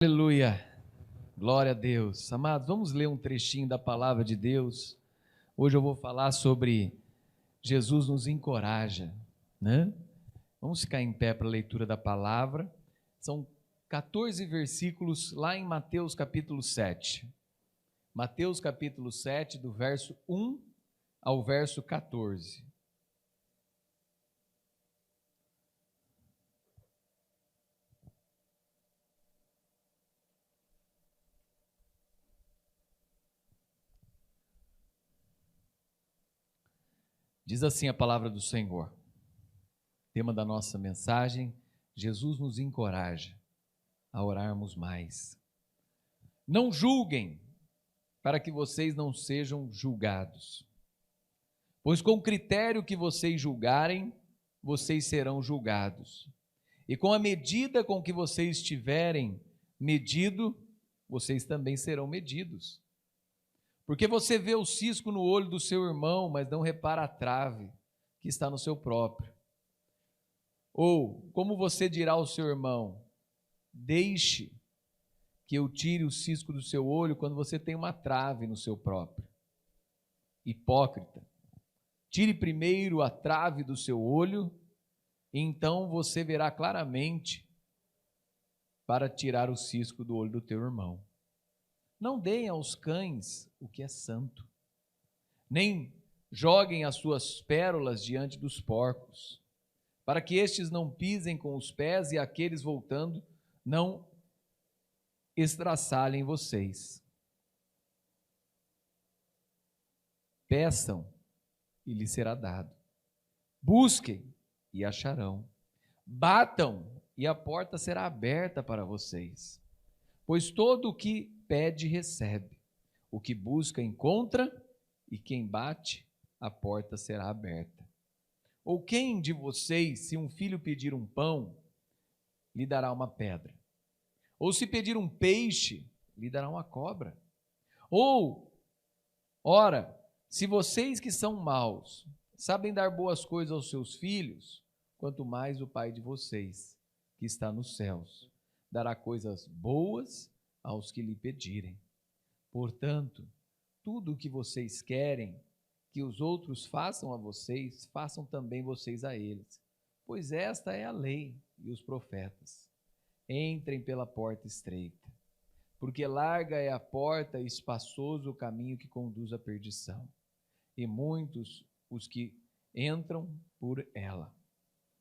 Aleluia, glória a Deus. Amados, vamos ler um trechinho da palavra de Deus. Hoje eu vou falar sobre Jesus nos encoraja, né? Vamos ficar em pé para a leitura da palavra. São 14 versículos lá em Mateus capítulo 7. Mateus capítulo 7, do verso 1 ao verso 14. Diz assim a palavra do Senhor. Tema da nossa mensagem: Jesus nos encoraja a orarmos mais. Não julguem, para que vocês não sejam julgados. Pois com o critério que vocês julgarem, vocês serão julgados. E com a medida com que vocês tiverem medido, vocês também serão medidos. Porque você vê o cisco no olho do seu irmão, mas não repara a trave que está no seu próprio. Ou, como você dirá ao seu irmão: deixe que eu tire o cisco do seu olho, quando você tem uma trave no seu próprio. Hipócrita, tire primeiro a trave do seu olho, e então você verá claramente para tirar o cisco do olho do teu irmão. Não deem aos cães o que é santo, nem joguem as suas pérolas diante dos porcos, para que estes não pisem com os pés e aqueles voltando não estraçalhem vocês. Peçam e lhes será dado. Busquem e acharão. Batam e a porta será aberta para vocês. Pois todo o que pede, recebe. O que busca, encontra. E quem bate, a porta será aberta. Ou quem de vocês, se um filho pedir um pão, lhe dará uma pedra? Ou se pedir um peixe, lhe dará uma cobra? Ou, ora, se vocês que são maus, sabem dar boas coisas aos seus filhos, quanto mais o Pai de vocês, que está nos céus, dará coisas boas aos que lhe pedirem. Portanto, tudo o que vocês querem que os outros façam a vocês, façam também vocês a eles, pois esta é a lei e os profetas. Entrem pela porta estreita, porque larga é a porta e espaçoso o caminho que conduz à perdição, e muitos os que entram por ela.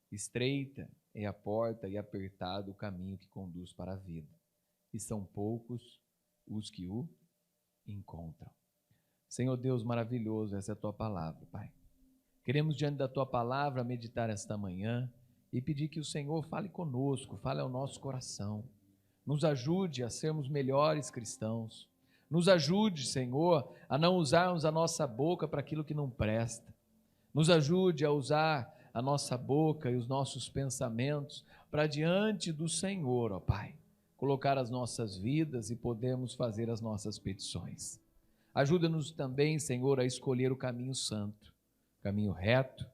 Estreita é a porta e apertado o caminho que conduz para a vida, e são poucos os que o encontram. Senhor Deus maravilhoso, essa é a Tua palavra, Pai. Queremos, diante da Tua palavra, meditar esta manhã e pedir que o Senhor fale conosco, fale ao nosso coração, nos ajude a sermos melhores cristãos, nos ajude, Senhor, a não usarmos a nossa boca para aquilo que não presta, nos ajude a usar a nossa boca e os nossos pensamentos para diante do Senhor, ó Pai, colocar as nossas vidas e podermos fazer as nossas petições. Ajuda-nos também, Senhor, a escolher o caminho santo, o caminho reto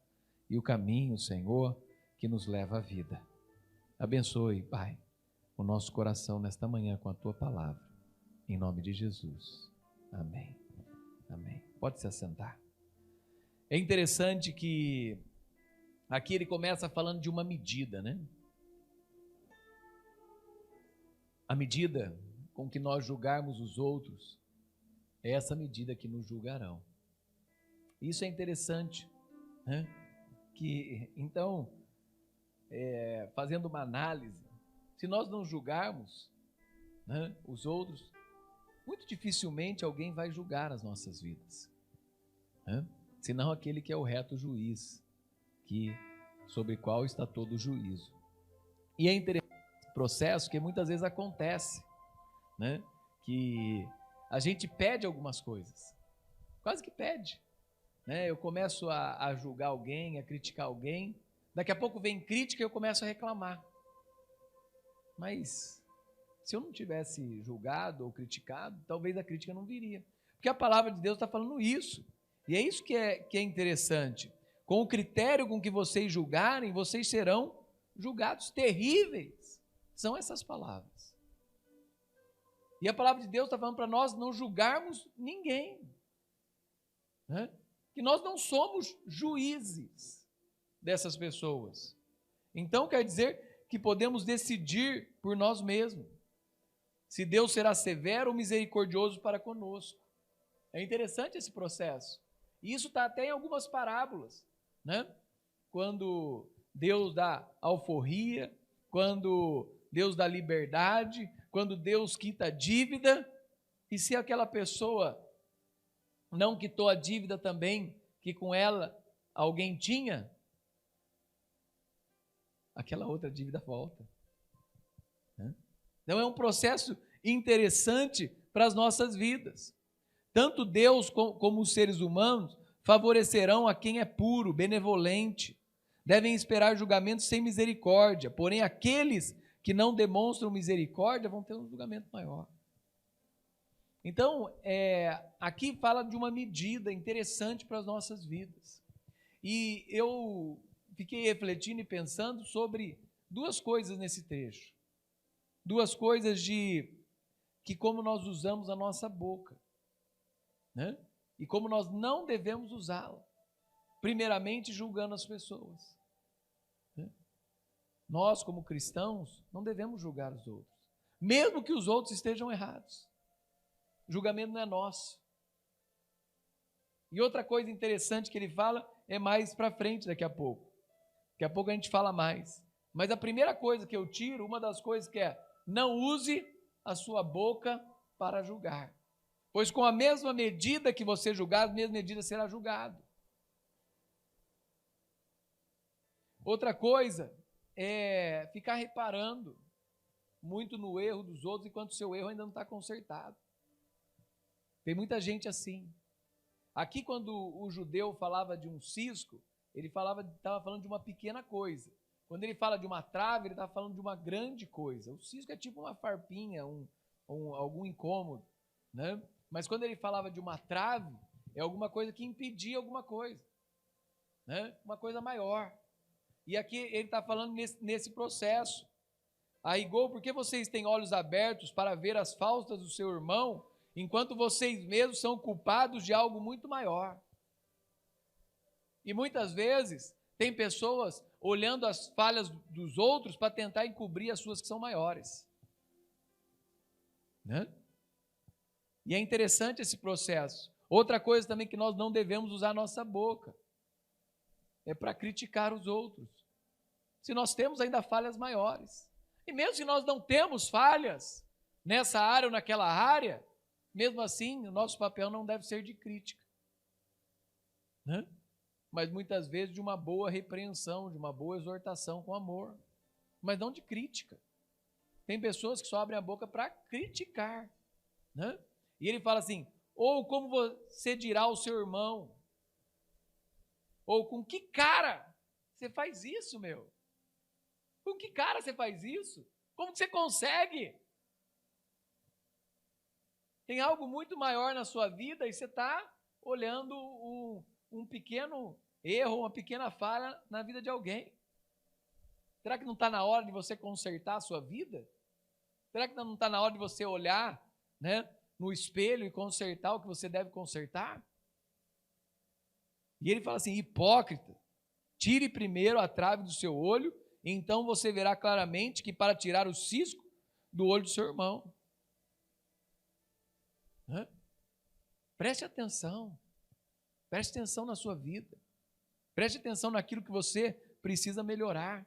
e o caminho, Senhor, que nos leva à vida. Abençoe, Pai, o nosso coração nesta manhã com a Tua palavra, em nome de Jesus. Amém. Amém. Pode se assentar. É interessante que aqui ele começa falando de uma medida, né? A medida com que nós julgarmos os outros é essa medida que nos julgarão. Isso é interessante, né? Que, então, fazendo uma análise, se nós não julgarmos, né, os outros, muito dificilmente alguém vai julgar as nossas vidas, né? Senão aquele que é o reto juiz, sobre qual está todo o juízo. E é interessante esse processo que muitas vezes acontece, né? Que a gente pede algumas coisas, quase que pede, né? Eu começo a julgar alguém, a criticar alguém, daqui a pouco vem crítica e eu começo a reclamar. Mas se eu não tivesse julgado ou criticado, talvez a crítica não viria, porque a palavra de Deus está falando isso, e é isso que é interessante. Com o critério com que vocês julgarem, vocês serão julgados. Terríveis são essas palavras. E a palavra de Deus está falando para nós não julgarmos ninguém, né? Que nós não somos juízes dessas pessoas. Então quer dizer que podemos decidir por nós mesmos se Deus será severo ou misericordioso para conosco. É interessante esse processo. E isso está até em algumas parábolas, né? Quando Deus dá alforria, quando Deus dá liberdade, quando Deus quita a dívida, e se aquela pessoa não quitou a dívida também, que com ela alguém tinha, aquela outra dívida volta. Então é um processo interessante para as nossas vidas. Tanto Deus como os seres humanos favorecerão a quem é puro, benevolente. Devem esperar julgamento sem misericórdia, porém aqueles que não demonstram misericórdia vão ter um julgamento maior. Então, aqui fala de uma medida interessante para as nossas vidas. E eu fiquei refletindo e pensando sobre duas coisas nesse trecho. Duas coisas que como nós usamos a nossa boca, né? E como nós não devemos usá-la. Primeiramente, julgando as pessoas, né? Nós, como cristãos, não devemos julgar os outros, mesmo que os outros estejam errados. O julgamento não é nosso. E outra coisa interessante que ele fala é mais para frente daqui a pouco. Daqui a pouco a gente fala mais. Mas a primeira coisa que eu tiro, uma das coisas que é: não use a sua boca para julgar, pois com a mesma medida que você julgar, a mesma medida será julgado. Outra coisa é ficar reparando muito no erro dos outros enquanto o seu erro ainda não está consertado. Tem muita gente assim. Aqui, quando o judeu falava de um cisco, ele estava falando de uma pequena coisa. Quando ele fala de uma trave, ele está falando de uma grande coisa. O cisco é tipo uma farpinha, algum incômodo, né? Mas quando ele falava de uma trave, é alguma coisa que impedia alguma coisa, né? Uma coisa maior. E aqui ele está falando nesse processo. A rigor, por que vocês têm olhos abertos para ver as faltas do seu irmão, enquanto vocês mesmos são culpados de algo muito maior? E muitas vezes tem pessoas olhando as falhas dos outros para tentar encobrir as suas que são maiores, né? E é interessante esse processo. Outra coisa também que nós não devemos usar a nossa boca é para criticar os outros, se nós temos ainda falhas maiores. E mesmo se nós não temos falhas nessa área ou naquela área, mesmo assim o nosso papel não deve ser de crítica, né? Mas muitas vezes de uma boa repreensão, de uma boa exortação com amor, mas não de crítica. Tem pessoas que só abrem a boca para criticar, né? E ele fala assim: ou como você dirá ao seu irmão, ou com que cara você faz isso, meu? Com que cara você faz isso? Como que você consegue? Tem algo muito maior na sua vida e você está olhando um pequeno erro, uma pequena falha na vida de alguém. Será que não está na hora de você consertar a sua vida? Será que não está na hora de você olhar, né, no espelho e consertar o que você deve consertar? E ele fala assim: hipócrita, tire primeiro a trave do seu olho, e então você verá claramente que para tirar o cisco do olho do seu irmão. Preste atenção na sua vida, preste atenção naquilo que você precisa melhorar,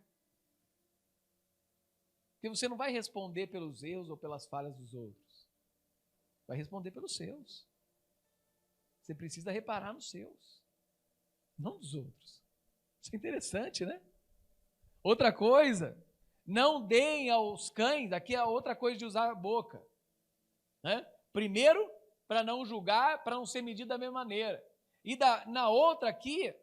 porque você não vai responder pelos erros ou pelas falhas dos outros, vai responder pelos seus. Você precisa reparar nos seus, não dos outros. Isso é interessante, né? Outra coisa, não deem aos cães, aqui é outra coisa de usar a boca, né? Primeiro, para não julgar, para não ser medido da mesma maneira. E na outra aqui,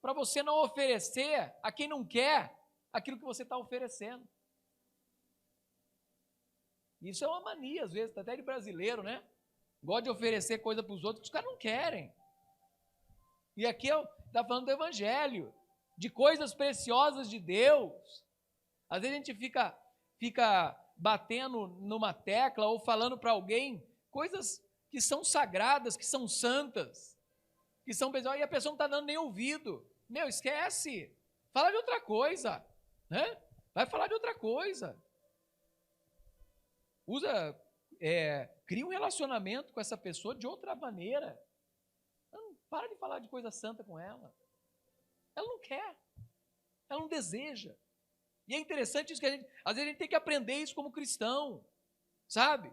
para você não oferecer a quem não quer aquilo que você está oferecendo. Isso é uma mania, às vezes, até de brasileiro, né? Gosta de oferecer coisa para os outros que os caras não querem. E aqui está falando do evangelho, de coisas preciosas de Deus. Às vezes a gente fica batendo numa tecla ou falando para alguém coisas que são sagradas, que são santas, que são pessoas, e a pessoa não está dando nem ouvido. Meu, esquece. Fala de outra coisa, né? Vai falar de outra coisa. Cria um relacionamento com essa pessoa de outra maneira. Não, para de falar de coisa santa com ela. Ela não quer. Ela não deseja. E é interessante isso que às vezes a gente tem que aprender isso como cristão, sabe?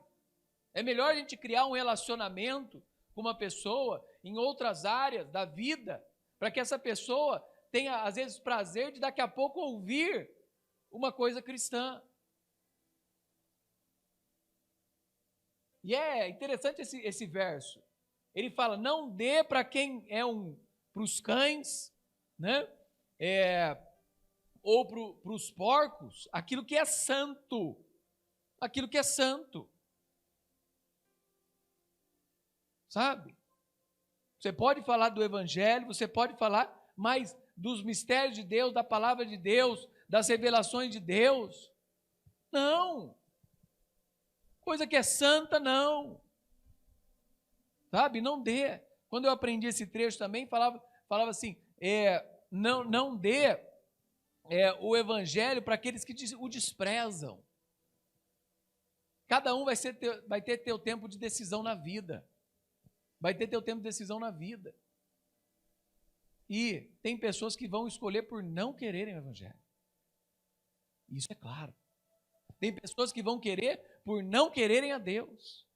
É melhor a gente criar um relacionamento com uma pessoa em outras áreas da vida, para que essa pessoa tenha, às vezes, prazer de daqui a pouco ouvir uma coisa cristã. E é interessante esse verso. Ele fala, não dê para quem para os cães, né? Ou para os porcos, aquilo que é santo. Aquilo que é santo. Sabe? Você pode falar do evangelho, você pode falar, mas dos mistérios de Deus, da palavra de Deus, das revelações de Deus. Não. Coisa que é santa, não. Sabe? Não dê. Quando eu aprendi esse trecho também, falava assim, não dê o evangelho para aqueles que o desprezam. Cada um vai ter teu tempo de decisão na vida. Vai ter teu tempo de decisão na vida. E tem pessoas que vão escolher por não quererem o evangelho. Isso é claro. Tem pessoas que vão querer por não quererem a Deus.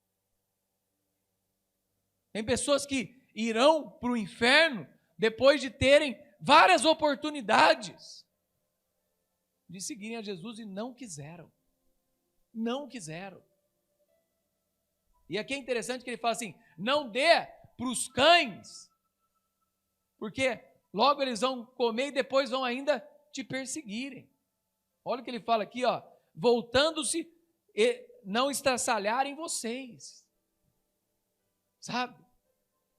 Tem pessoas que irão para o inferno depois de terem várias oportunidades de seguirem a Jesus e não quiseram. Não quiseram. E aqui é interessante que ele fala assim, não dê para os cães, porque logo eles vão comer e depois vão ainda te perseguirem. Olha o que ele fala aqui, ó, voltando-se e não estraçalharem vocês. Sabe?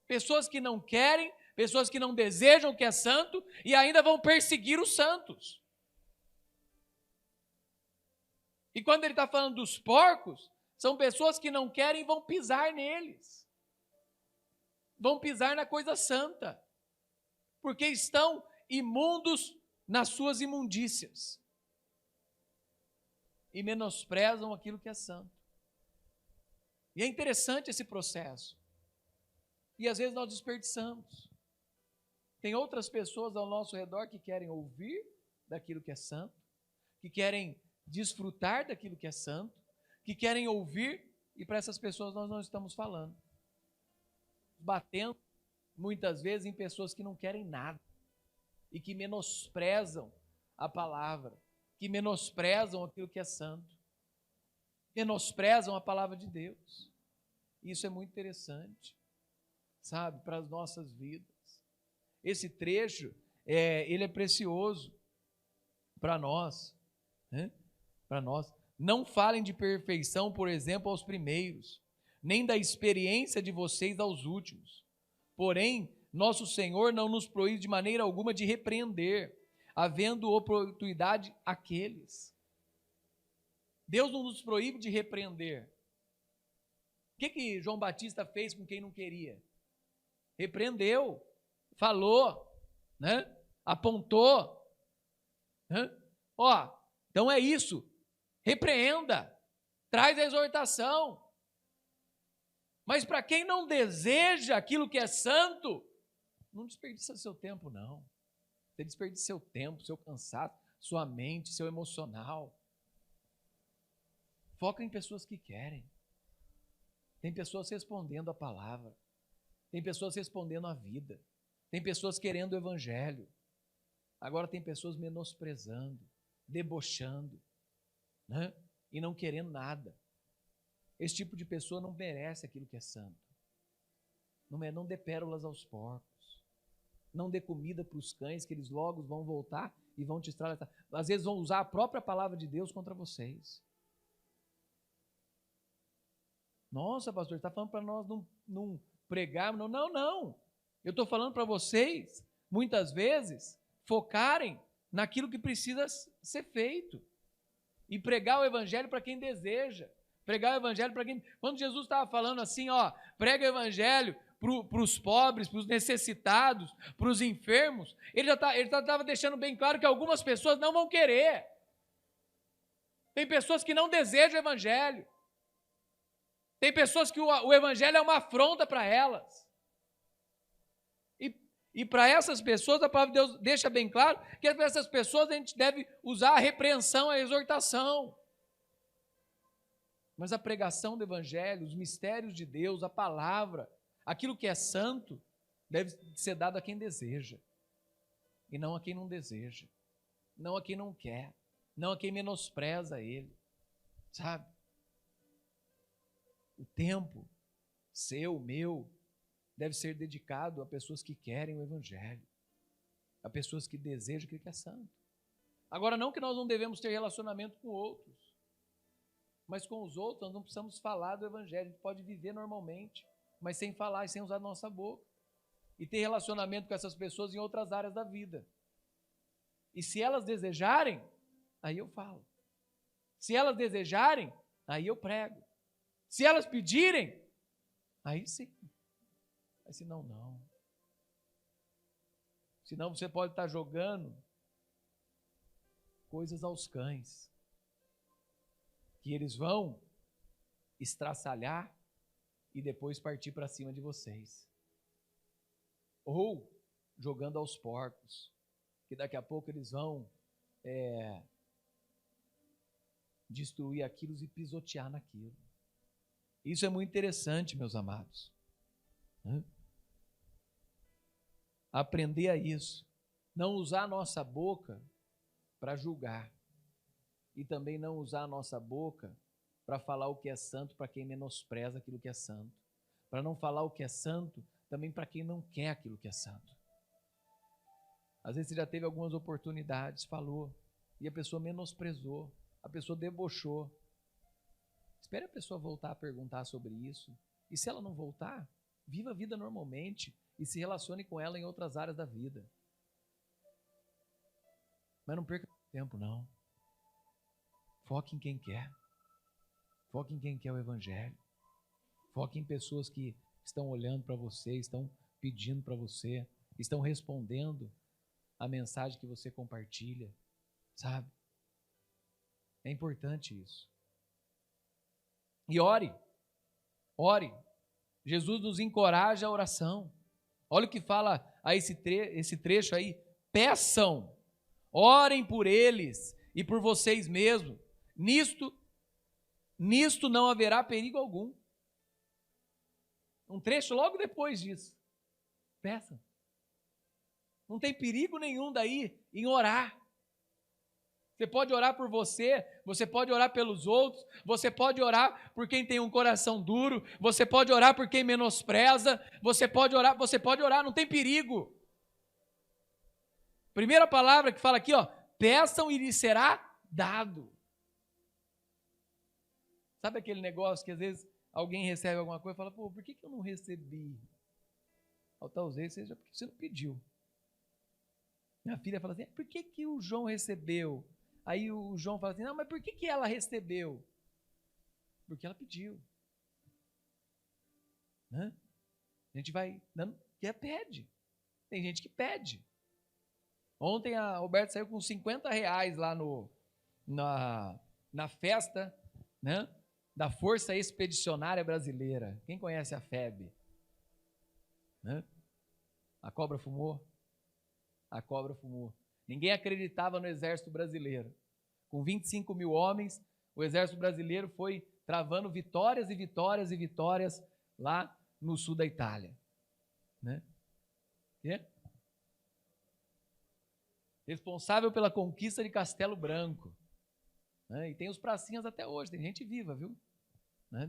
Pessoas que não querem, pessoas que não desejam o que é santo e ainda vão perseguir os santos. E quando ele está falando dos porcos, são pessoas que não querem e vão pisar neles. Vão pisar na coisa santa. Porque estão imundos nas suas imundícias. E menosprezam aquilo que é santo. E é interessante esse processo. E às vezes nós desperdiçamos. Tem outras pessoas ao nosso redor que querem ouvir daquilo que é santo, que querem desfrutar daquilo que é santo, que querem ouvir, e para essas pessoas nós não estamos falando. Batendo, muitas vezes, em pessoas que não querem nada, e que menosprezam a palavra, que menosprezam aquilo que é santo, menosprezam a palavra de Deus. Isso é muito interessante, sabe, para as nossas vidas. Esse trecho, ele é precioso para nós, né? Para nós. Não falem de perfeição, por exemplo, aos primeiros, nem da experiência de vocês aos últimos. Porém, nosso Senhor não nos proíbe de maneira alguma de repreender, havendo oportunidade àqueles. Deus não nos proíbe de repreender. O que João Batista fez com quem não queria? Repreendeu, falou, né? Apontou. Né? Ó, então é isso. Repreenda, traz a exortação. Mas para quem não deseja aquilo que é santo, não desperdiça seu tempo, não. Você desperdiça seu tempo, seu cansaço, sua mente, seu emocional. Foca em pessoas que querem. Tem pessoas respondendo a palavra. Tem pessoas respondendo a vida. Tem pessoas querendo o evangelho. Agora tem pessoas menosprezando, debochando, né? E não querendo nada. Esse tipo de pessoa não merece aquilo que é santo. Não dê pérolas aos porcos. Não dê comida para os cães, que eles logo vão voltar e vão te estralatar. Às vezes vão usar a própria palavra de Deus contra vocês. Nossa, pastor, está falando para nós não pregarmos. Não. Eu estou falando para vocês, muitas vezes, focarem naquilo que precisa ser feito. e pregar o evangelho para quem deseja. Pregar o evangelho para quem... Quando Jesus estava falando assim, ó, prega o evangelho para os pobres, para os necessitados, para os enfermos, ele estava deixando bem claro que algumas pessoas não vão querer. Tem pessoas que não desejam o evangelho. Tem pessoas que o evangelho é uma afronta para elas. E para essas pessoas, a palavra de Deus deixa bem claro que para essas pessoas a gente deve usar a repreensão, a exortação. Mas a pregação do evangelho, os mistérios de Deus, a palavra, aquilo que é santo, deve ser dado a quem deseja. E não a quem não deseja. Não a quem não quer. Não a quem menospreza ele. Sabe? O tempo seu, meu, deve ser dedicado a pessoas que querem o evangelho. A pessoas que desejam aquilo que é santo. Agora, não que nós não devemos ter relacionamento com outros. Mas com os outros, nós não precisamos falar do evangelho. A gente pode viver normalmente, mas sem falar e sem usar a nossa boca. E ter relacionamento com essas pessoas em outras áreas da vida. E se elas desejarem, aí eu falo. Se elas desejarem, aí eu prego. Se elas pedirem, aí sim. Mas senão, não. Senão você pode estar jogando coisas aos cães. Que eles vão estraçalhar e depois partir para cima de vocês. Ou jogando aos porcos, que daqui a pouco eles vão destruir aquilo e pisotear naquilo. Isso é muito interessante, meus amados. Aprender a isso. Não usar a nossa boca para julgar. E também não usar a nossa boca para falar o que é santo para quem menospreza aquilo que é santo. Para não falar o que é santo também para quem não quer aquilo que é santo. Às vezes você já teve algumas oportunidades, falou, e a pessoa menosprezou, a pessoa debochou. Espere a pessoa voltar a perguntar sobre isso. E se ela não voltar, viva a vida normalmente e se relacione com ela em outras áreas da vida. Mas não perca tempo, não. Foque em quem quer. Foque em quem quer o evangelho. Foque em pessoas que estão olhando para você, estão pedindo para você, estão respondendo a mensagem que você compartilha, sabe? É importante isso. E ore. Ore. Jesus nos encoraja a oração. Olha o que fala a esse trecho aí. Peçam, orem por eles e por vocês mesmos. Nisto não haverá perigo algum. Um trecho logo depois disso. Peçam. Não tem perigo nenhum daí em orar. Você pode orar por você pode orar pelos outros, você pode orar por quem tem um coração duro, você pode orar por quem menospreza, você pode orar, não tem perigo. Primeira palavra que fala aqui, ó, peçam e lhes será dado. Sabe aquele negócio que às vezes alguém recebe alguma coisa e fala, pô, por que eu não recebi? Talvez seja porque você não pediu. Minha filha fala assim, por que o João recebeu? Aí o João fala assim, não, mas por que ela recebeu? Porque ela pediu. A gente vai dando, que pede. Tem gente que pede. Ontem a Roberta saiu com R$50 lá na festa, né, da Força Expedicionária Brasileira. Quem conhece a FEB? A cobra fumou? A cobra fumou. Ninguém acreditava no exército brasileiro. Com 25 mil homens, o exército brasileiro foi travando vitórias e vitórias e vitórias lá no sul da Itália. Responsável pela conquista de Castelo Branco. E tem os pracinhas até hoje, tem gente viva, viu?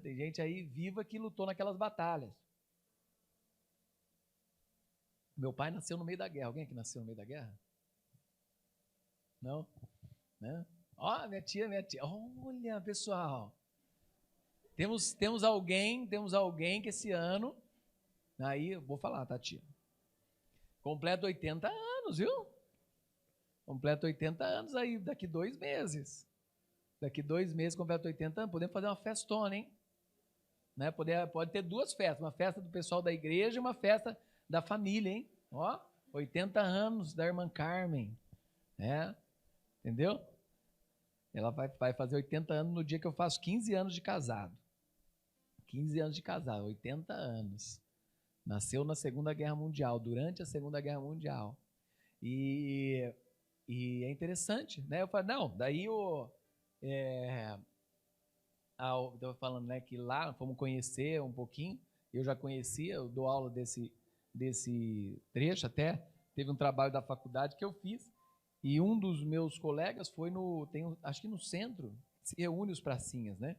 Tem gente aí viva que lutou naquelas batalhas. Meu pai nasceu no meio da guerra. Alguém aqui nasceu no meio da guerra? Não? Ó, minha tia. Olha, pessoal. Temos alguém que esse ano, aí eu vou falar, tá, tia? Completa 80 anos, viu? Completa 80 anos aí, daqui 2 meses. Daqui 2 meses completa 80 anos, podemos fazer uma festona, hein? Né? Pode ter 2 festas, uma festa do pessoal da igreja e uma festa da família, hein? Ó, 80 anos da irmã Carmen, né? Entendeu? Ela vai fazer 80 anos no dia que eu faço 15 anos de casado. 15 anos de casado, 80 anos. Nasceu na Segunda Guerra Mundial, durante a Segunda Guerra Mundial. E é interessante, né? Eu falei, não, daí estava falando, né, que lá fomos conhecer um pouquinho, eu já conhecia, eu dou aula desse trecho até, teve um trabalho da faculdade que eu fiz, e um dos meus colegas foi acho que no centro, se reúne os pracinhas, né?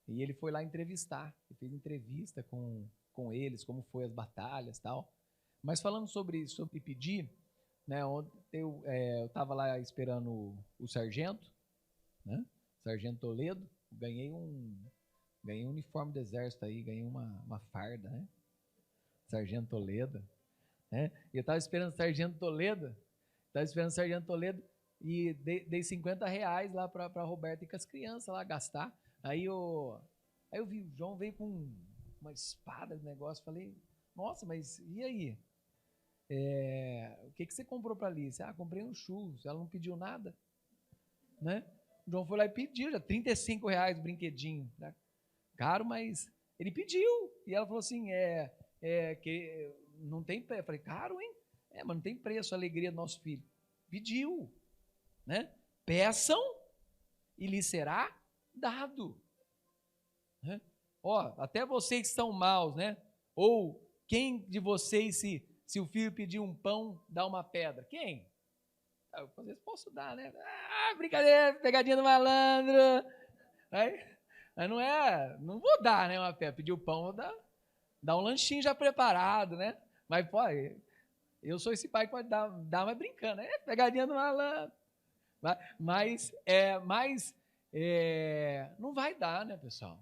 E ele foi lá entrevistar, ele fez entrevista com eles, como foi as batalhas e tal. Mas falando sobre pedir, né, ontem eu estava lá esperando o sargento, né? Sargento Toledo, ganhei um uniforme do exército aí, ganhei uma farda, né? Sargento Toledo, né? E eu estava esperando o Sargento Toledo, e dei R$50 lá para a Roberta e com as crianças lá gastar. Aí eu vi, o João veio com uma espada de negócio, falei, nossa, mas e aí? O que você comprou para Alice? Comprei um churros, ela não pediu nada, né? O João foi lá e pediu, já R$35 o brinquedinho, né? Caro, mas ele pediu, e ela falou assim, que não tem preço. Eu falei, caro, hein? Mas não tem preço a alegria do nosso filho. Pediu, né? Peçam e lhe será dado. Né? Ó, até vocês que são maus, né? Ou quem de vocês, se o filho pedir um pão, dá uma pedra? Quem? Eu, às vezes posso dar, né? Brincadeira, pegadinha do malandro. Aí não vou dar, né? Uma pedra. Pedir o pão, vou dar um lanchinho já preparado, né? Mas, pô, eu sou esse pai que pode dar mas brincando, né? Pegadinha do malandro. Mas não vai dar, né, pessoal?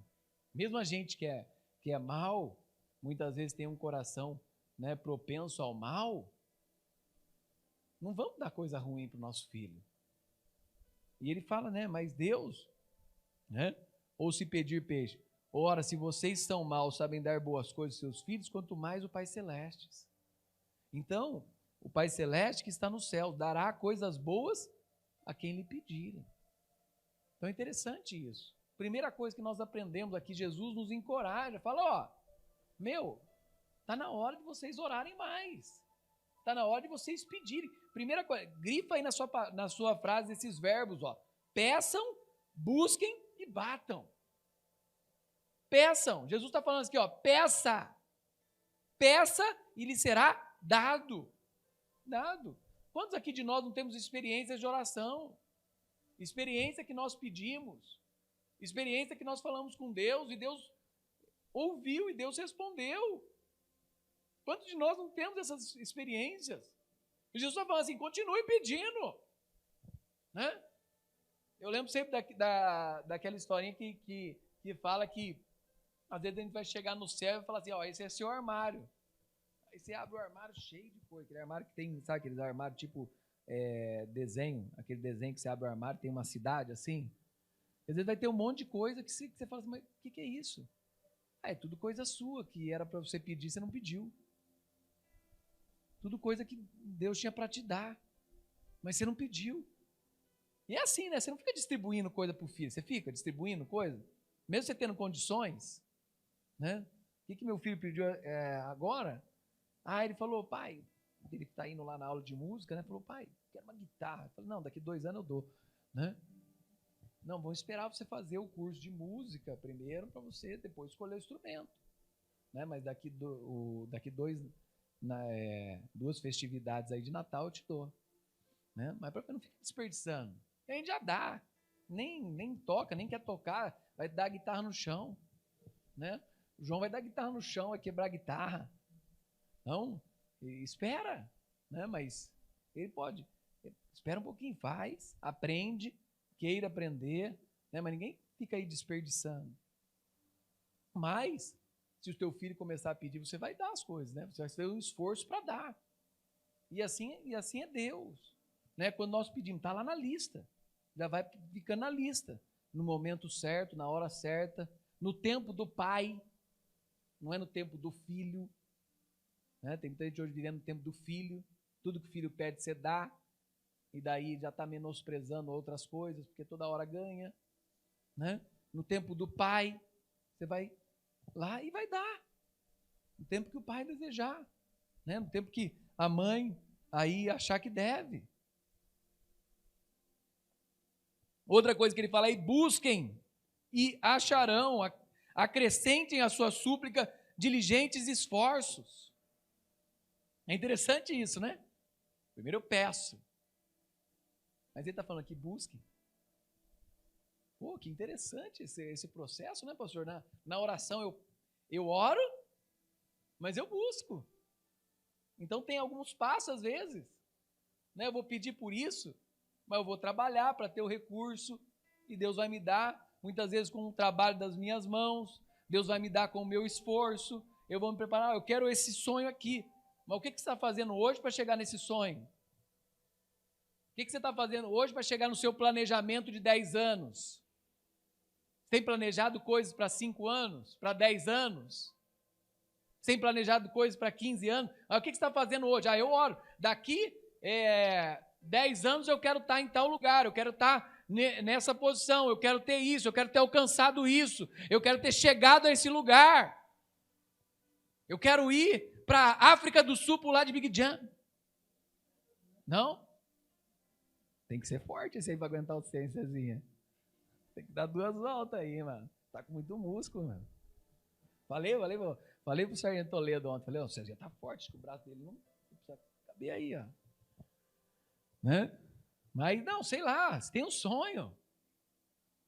Mesmo a gente que é mal, muitas vezes tem um coração, né, propenso ao mal, não vamos dar coisa ruim para o nosso filho. E ele fala, né, mas Deus, né, ou se pedir peixe, ora, se vocês são maus, sabem dar boas coisas aos seus filhos, quanto mais o Pai Celeste. Então, o Pai Celeste que está no céu dará coisas boas a quem lhe pedirem. Então é interessante isso. Primeira coisa que nós aprendemos aqui, Jesus nos encoraja, fala, está na hora de vocês orarem mais. Está na hora de vocês pedirem. Primeira coisa, grifa aí na sua frase esses verbos, peçam, busquem e batam. Peçam. Jesus está falando aqui, peça. Peça e lhe será dado. Dado. Quantos aqui de nós não temos experiências de oração? Experiência que nós pedimos. Experiência que nós falamos com Deus e Deus ouviu e Deus respondeu. Quantos de nós não temos essas experiências? E Jesus está falando assim, continue pedindo. Né? Eu lembro sempre daquela historinha que fala que às vezes a gente vai chegar no céu e falar assim, esse é seu armário. Aí você abre o armário cheio de coisa, aquele armário que tem, sabe aqueles armários tipo desenho, aquele desenho que você abre o armário, tem uma cidade assim. Às vezes vai ter um monte de coisa que você fala assim, mas o que é isso? É tudo coisa sua, que era para você pedir, você não pediu. Tudo coisa que Deus tinha para te dar, mas você não pediu. E é assim, né? Você não fica distribuindo coisa para o filho, você fica distribuindo coisa, mesmo você tendo condições, né? O que meu filho pediu agora? Ele falou, pai, ele está indo lá na aula de música, né? Falou, pai, quero uma guitarra. Eu falei, não, daqui 2 anos eu dou, né? Não, vamos esperar você fazer o curso de música primeiro, para você depois escolher o instrumento, né? Mas daqui 2 festividades aí de Natal eu te dou, né? Mas para não ficar desperdiçando, a gente já dá, nem toca, nem quer tocar, vai dar a guitarra no chão, né? O João vai dar a guitarra no chão, vai quebrar a guitarra. Não, espera, né? Mas ele pode, espera um pouquinho, faz, aprende, queira aprender, né? Mas ninguém fica aí desperdiçando. Mas, se o teu filho começar a pedir, você vai dar as coisas, né? Você vai ter um esforço para dar. E assim é Deus, né? Quando nós pedimos, está lá na lista, já vai ficando na lista. no momento certo, na hora certa, no tempo do pai, não é no tempo do filho, né? Tem muita gente hoje vivendo no tempo do filho, tudo que o filho pede você dá, e daí já está menosprezando outras coisas, porque toda hora ganha, né? No tempo do pai, você vai lá e vai dar, no tempo que o pai desejar, né? No tempo que a mãe aí achar que deve. Outra coisa que ele fala aí, busquem e acharão, acrescentem a sua súplica diligentes esforços. É interessante isso, né? Primeiro eu peço, mas ele está falando aqui, busquem. Pô, que interessante esse processo, né, pastor? Na oração eu oro, mas eu busco. Então tem alguns passos às vezes, né? Eu vou pedir por isso, mas eu vou trabalhar para ter o recurso e Deus vai me dar, muitas vezes com o trabalho das minhas mãos, Deus vai me dar com o meu esforço, eu vou me preparar, eu quero esse sonho aqui, mas o que você está fazendo hoje para chegar nesse sonho? O que você está fazendo hoje para chegar no seu planejamento de 10 anos? Tem planejado coisas para 5 anos, para 10 anos? Tem planejado coisas para 15 anos? Mas o que você está fazendo hoje? Eu oro, daqui 10 anos eu quero estar em tal lugar, eu quero estar nessa posição, eu quero ter isso, eu quero ter alcançado isso, eu quero ter chegado a esse lugar. Eu quero ir para a África do Sul, pular de Big Jump. Não? Tem que ser forte esse aí para aguentar o ciênciazinha. Tem que dar 2 voltas aí, mano. Tá com muito músculo, mano. Falei pro Sargento Toledo ontem, falei, o Sargento tá forte, que o braço dele não precisa caber aí, ó. Né? Mas não, sei lá, você tem um sonho.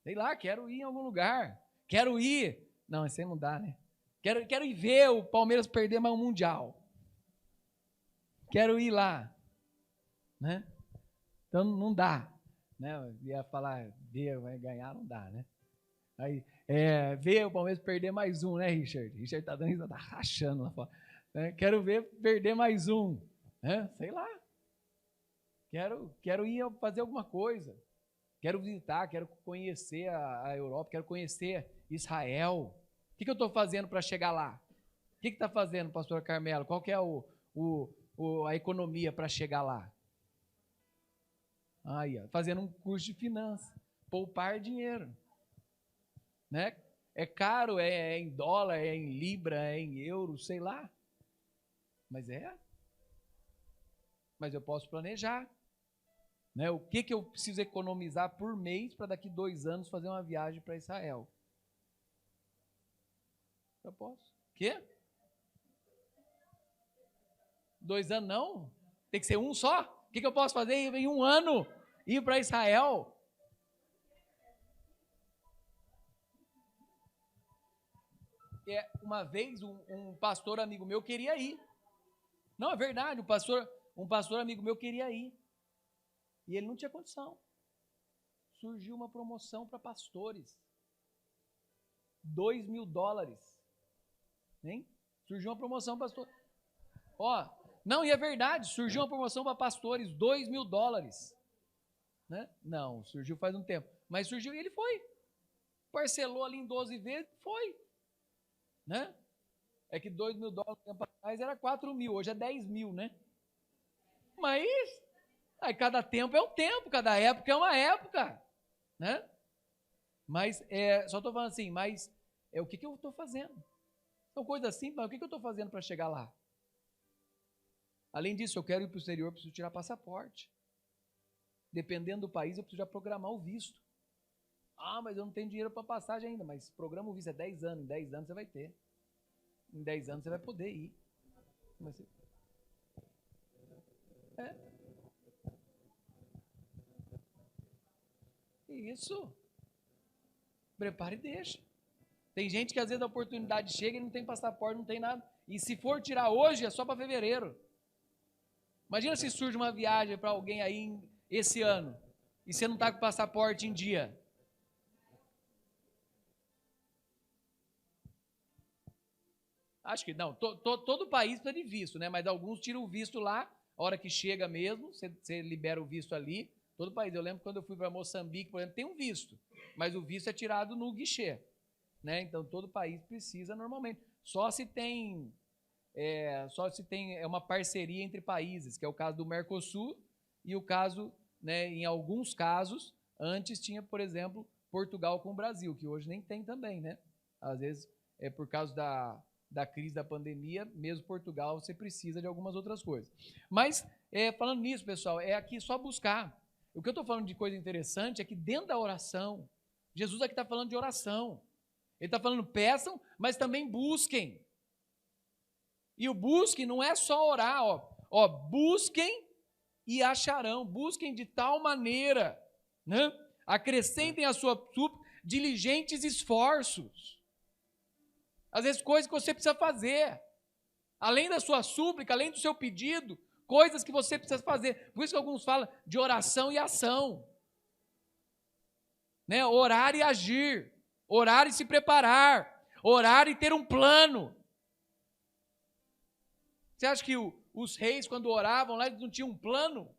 Sei lá, quero ir em algum lugar. Quero ir. Não, isso aí não dá, né? Quero ir ver o Palmeiras perder mais um Mundial. Quero ir lá. Né? Então não dá. Né? Eu ia falar, ver, vai ganhar, não dá, né? Aí, ver o Palmeiras perder mais um, né, Richard? Richard tá dando, tá rachando lá fora. Quero ver perder mais um. Né? Sei lá. Quero ir fazer alguma coisa. Quero visitar, quero conhecer a Europa, quero conhecer Israel. O que eu estou fazendo para chegar lá? O que está fazendo, pastor Carmelo? Qual que é a economia para chegar lá? Aí, ó, fazendo um curso de finanças. Poupar dinheiro. Né? É caro, é em dólar, é em libra, é em euro, sei lá. Mas Mas eu posso planejar. Né? O que eu preciso economizar por mês para daqui 2 anos fazer uma viagem para Israel? Eu posso. Quê? 2 anos não? Tem que ser um só? O que eu posso fazer em 1 ano? Ir para Israel? Uma vez um pastor amigo meu queria ir. Não, é verdade, um pastor amigo meu queria ir. E ele não tinha condição. Surgiu uma promoção para pastores. $2.000. Hein? Surgiu uma promoção para pastores. Ó, não, e é verdade, surgiu uma promoção para pastores, $2.000. Né? Não, surgiu faz um tempo. Mas surgiu e ele foi. Parcelou ali em 12 vezes, foi. Né? É que $2.000 tempo atrás era 4.000, hoje é 10.000, né? Mas aí cada tempo é um tempo, cada época é uma época, né? Mas só estou falando assim, mas o que eu estou fazendo? São coisas simples, mas o que eu estou fazendo para chegar lá? Além disso, eu quero ir para o exterior, eu preciso tirar passaporte. Dependendo do país, eu preciso já programar o visto. Ah, mas eu não tenho dinheiro para passagem ainda, mas programa o visto, é 10 anos, em 10 anos você vai ter. Em 10 anos você vai poder ir. Mas, Isso. Prepare e deixa. Tem gente que às vezes a oportunidade chega e não tem passaporte, não tem nada. E se for tirar hoje, é só para fevereiro. Imagina se surge uma viagem para alguém aí esse ano e você não está com o passaporte em dia. Acho que não. Todo país precisa de visto, né? Mas alguns tiram o visto lá, a hora que chega mesmo, você libera o visto ali. Todo país. Eu lembro quando eu fui para Moçambique, por exemplo, tem um visto, mas o visto é tirado no guichê, né? Então todo país precisa normalmente. Só se tem uma parceria entre países, que é o caso do Mercosul e o caso, né, em alguns casos, antes tinha, por exemplo, Portugal com o Brasil, que hoje nem tem também, né? Às vezes, por causa da crise da pandemia, mesmo Portugal, você precisa de algumas outras coisas. Mas, falando nisso, pessoal, é aqui só buscar. O que eu estou falando de coisa interessante é que dentro da oração, Jesus aqui está falando de oração. Ele está falando peçam, mas também busquem. E o busquem não é só orar, busquem e acharão, busquem de tal maneira, né? Acrescentem a sua súplica diligentes esforços. Às vezes coisas que você precisa fazer, além da sua súplica, além do seu pedido, coisas que você precisa fazer. Por isso que alguns falam de oração e ação, né? Orar e agir, orar e se preparar, orar e ter um plano. Você acha que os reis, quando oravam lá, eles não tinham um plano?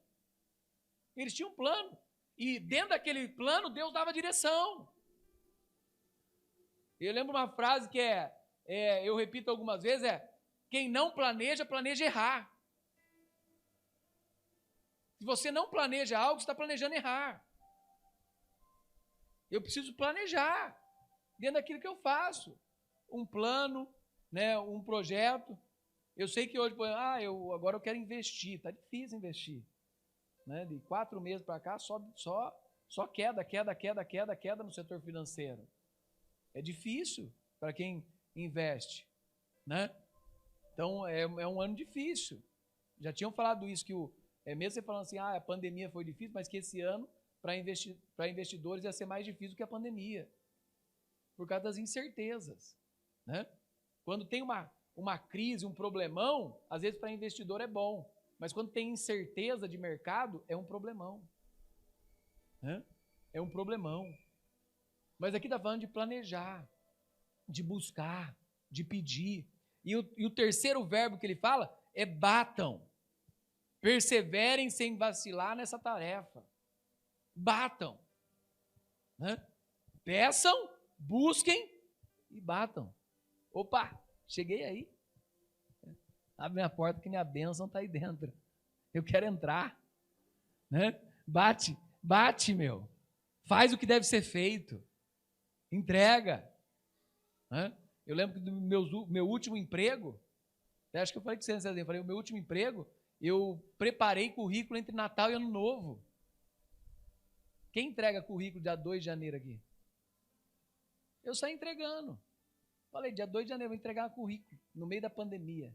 Eles tinham um plano. E dentro daquele plano, Deus dava direção. Eu lembro uma frase que eu repito algumas vezes, quem não planeja, planeja errar. Se você não planeja algo, você está planejando errar. Eu preciso planejar, dentro daquilo que eu faço. Um plano, né, um projeto. Eu sei que hoje, agora eu quero investir. Está difícil investir. Né? De 4 meses para cá, só queda no setor financeiro. É difícil para quem investe. Né? Então, é um ano difícil. Já tinham falado isso, que mesmo você falando assim, a pandemia foi difícil, mas que esse ano, para investidores, ia ser mais difícil que a pandemia. Por causa das incertezas. Né? Quando tem uma crise, um problemão, às vezes para investidor é bom, mas quando tem incerteza de mercado, é um problemão. Né? É um problemão. Mas aqui está falando de planejar, de buscar, de pedir. E o terceiro verbo que ele fala é batam. Perseverem sem vacilar nessa tarefa. Batam. Né? Peçam, busquem e batam. Opa, cheguei aí. Abre minha porta que minha bênção está aí dentro. Eu quero entrar. Né? Bate, meu. Faz o que deve ser feito. Entrega. Né? Eu lembro que do meu último emprego, acho que eu falei com você, eu falei, o meu último emprego, eu preparei currículo entre Natal e Ano Novo. Quem entrega currículo dia 2 de janeiro aqui? Eu saí entregando. Falei, dia 2 de janeiro, vou entregar currículo, no meio da pandemia.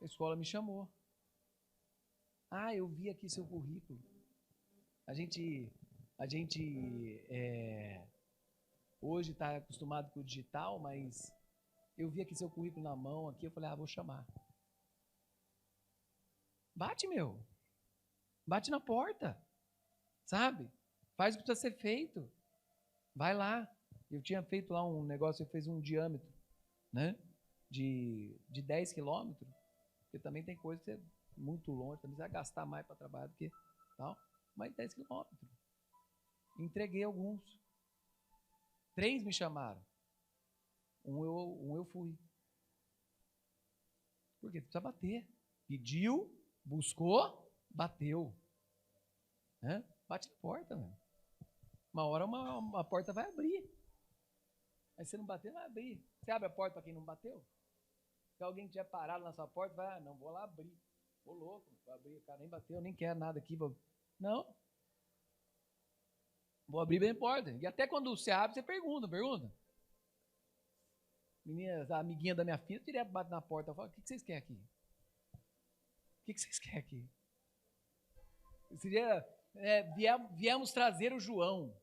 A escola me chamou. Eu vi aqui seu currículo. A gente hoje está acostumado com o digital, mas eu vi aqui seu currículo na mão, aqui, eu falei, vou chamar. Bate, meu. Bate na porta. Sabe? Faz o que precisa ser feito. Vai lá. Eu tinha feito lá um negócio, eu fiz um diâmetro, né? De 10 quilômetros. Porque também tem coisa que é muito longe, também você vai gastar mais para trabalhar do que tal. Mas 10 quilômetros. Entreguei alguns. 3 me chamaram. Um eu fui. Porque precisa bater. Pediu, buscou, bateu. Né? Bate na porta, mano. Uma hora uma porta vai abrir. Aí você não bater, vai abrir. Você abre a porta para quem não bateu? Se alguém tiver parado na sua porta, vai, não, vou lá abrir. Vou louco, vou abrir, o cara nem bateu, nem quer nada aqui. Não. Vou abrir bem a porta. E até quando você abre, você pergunta. Meninas, a amiguinha da minha filha, direto bate na porta e fala, o que vocês querem aqui? O que vocês querem aqui? Viemos trazer o João.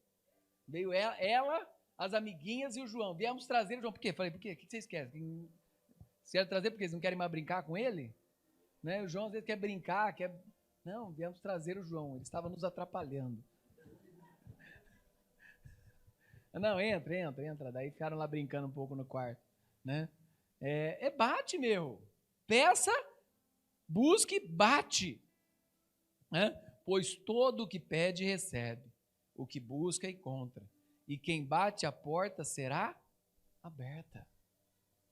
Veio ela, as amiguinhas e o João. Viemos trazer o João. Por quê? Falei, por quê? O que vocês querem? Vocês querem trazer porque eles não querem mais brincar com ele? Né? O João às vezes quer brincar, Não, viemos trazer o João. Ele estava nos atrapalhando. Não, entra. Daí ficaram lá brincando um pouco no quarto. Né? Bate, meu. Peça, busque, bate. né? Pois todo o que pede recebe, o que busca encontra, e quem bate a porta será aberta.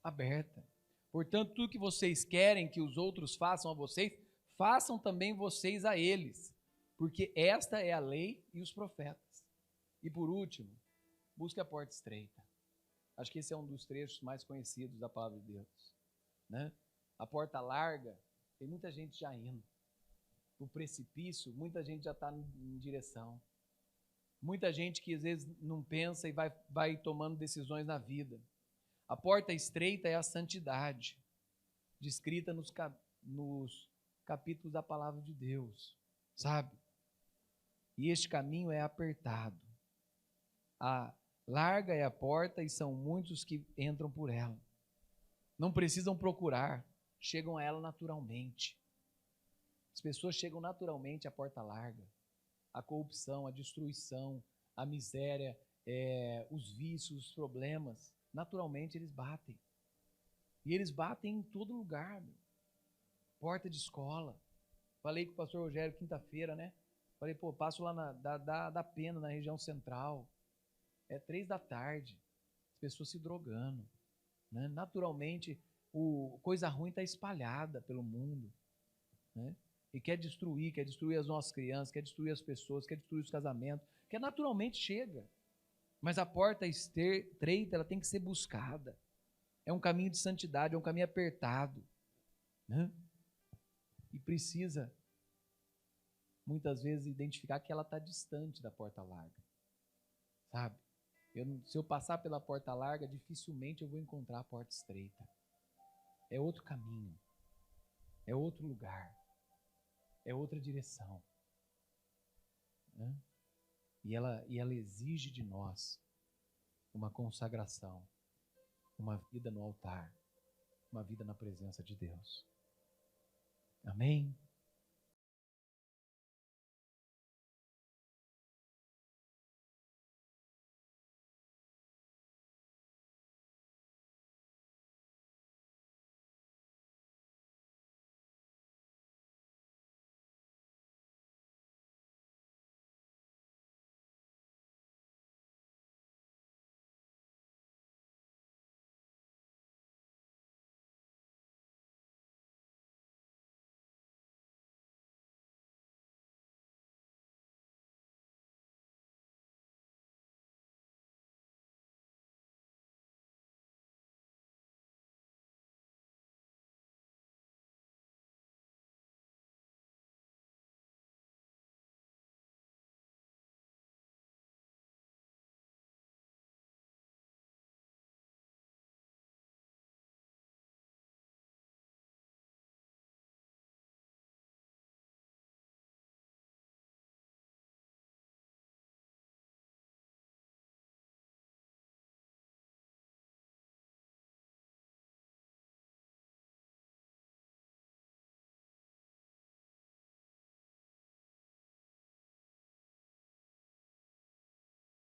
Aberta. Portanto, tudo que vocês querem que os outros façam a vocês, façam também vocês a eles, porque esta é a lei e os profetas. E por último, busque a porta estreita. Acho que esse é um dos trechos mais conhecidos da palavra de Deus, né? A porta larga, tem muita gente já indo. O precipício, muita gente já está em direção. Muita gente que às vezes não pensa e vai tomando decisões na vida. A porta estreita é a santidade, descrita nos capítulos da palavra de Deus, sabe? E este caminho é apertado. A larga é a porta e são muitos que entram por ela. Não precisam procurar, chegam a ela naturalmente. As pessoas chegam naturalmente à porta larga. A corrupção, a destruição, a miséria, os vícios, os problemas, naturalmente eles batem. E eles batem em todo lugar. Meu. Porta de escola. Falei com o pastor Rogério quinta-feira, né? Falei, passo lá da Pena, na região central. É 3 da tarde. As pessoas se drogando. Né? Naturalmente, coisa ruim está espalhada pelo mundo. Né? E quer destruir as nossas crianças, quer destruir as pessoas, quer destruir os casamentos, que naturalmente chega. Mas a porta estreita, ela tem que ser buscada. É um caminho de santidade, é um caminho apertado. Né? E precisa, muitas vezes, identificar que ela está distante da porta larga. Sabe? Se eu passar pela porta larga, dificilmente eu vou encontrar a porta estreita. É outro caminho. É outro lugar. É outra direção. Né? E ela exige de nós uma consagração, uma vida no altar, uma vida na presença de Deus. Amém?